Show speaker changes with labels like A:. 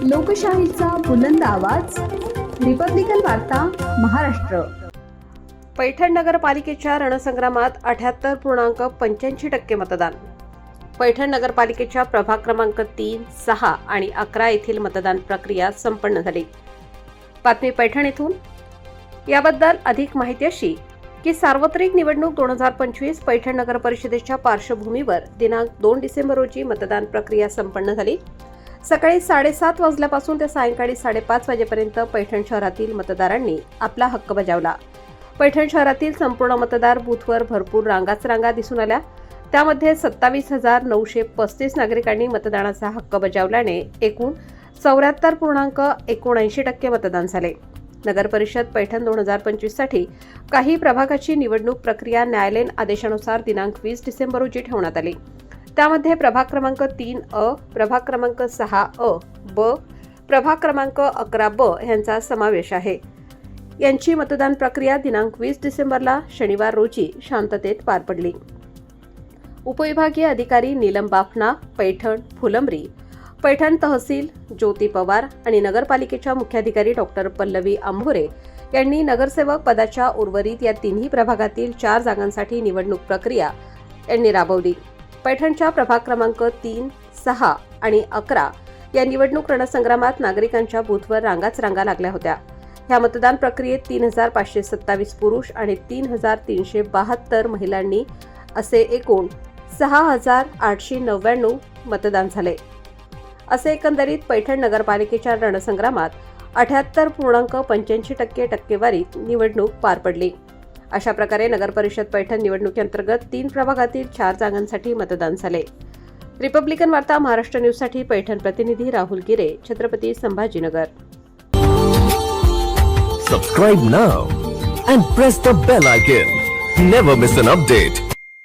A: लोकशाहीचा बुलंद आवाज, रिपब्लिकन वार्ता महाराष्ट्र.
B: पैठण नगरपालिकेच्या रणसंग्रामात 78.85% मतदान. पैठण नगरपालिकेच्या प्रभाग क्रमांक 3, 6 आणि 11 येथील मतदान प्रक्रिया संपन्न झाली. बातमी पैठण येथून. याबद्दल अधिक माहिती अशी की सार्वत्रिक निवडणूक 2025 पैठण नगर परिषदेच्या पार्श्वभूमीवर दिनांक 2 डिसेंबर रोजी मतदान प्रक्रिया संपन्न झाली. सकाळी 7:30 वाजल्यापासून ते सायंकाळी 5:30 वाजेपर्यंत पैठण शहरातील मतदारांनी आपला हक्क बजावला. पैठण शहरातील संपूर्ण मतदार बूथवर भरपूर रांगा दिसून आल्या. त्यामध्ये 27,935 नागरिकांनी मतदानाचा हक्क बजावल्याने एकूण 74.79% मतदान झाले. नगर परिषद पैठण 2025 साठी काही प्रभागाची निवडणूक प्रक्रिया न्यायालयीन आदेशानुसार दिनांक 20 डिसेंबर रोजी ठेवण्यात आली. त्यामध्ये प्रभाग क्रमांक 3A, प्रभाग क्रमांक 6A ब, प्रभाग क्रमांक 11B यांचा समावेश आहे. यांची मतदान प्रक्रिया दिनांक 20 डिसेंबरला शनिवार रोजी शांततेत पार पडली. उपविभागीय अधिकारी नीलम बाफना, पैठण फुलंब्री, पैठण तहसील ज्योती पवार आणि नगरपालिकेच्या मुख्याधिकारी डॉक्टर पल्लवी आंभोरे यांनी नगरसेवक पदाच्या उर्वरित या तिन्ही प्रभागातील 4 जागांसाठी निवडणूक प्रक्रिया यांनी राबवली. पैठणच्या प्रभाग क्रमांक 3, 6 आणि 11 या निवडणूक रणसंग्रामात नागरिकांच्या बूथवर रांगा लागल्या होत्या. ह्या मतदान प्रक्रियेत 3,527 पुरुष आणि 3,372 महिलांनी असे एकूण 6,899 मतदान झाले. असे एकंदरीत पैठण नगरपालिकेच्या रणसंग्रामात 78.85% टक्केवारीत निवडणूक पार पडली. अशा प्रकारे नगरपरिषद पैठण निवडणुकीअंतर्गत 3 प्रभागातील 4 जागांसाठी मतदान झाले. रिपब्लिकन वार्ता महाराष्ट्र न्यूजसाठी पैठण प्रतिनिधी राहुल गिरे, Chhatrapati Sambhajinagar.
C: Subscribe now and press the bell icon. Never miss an update.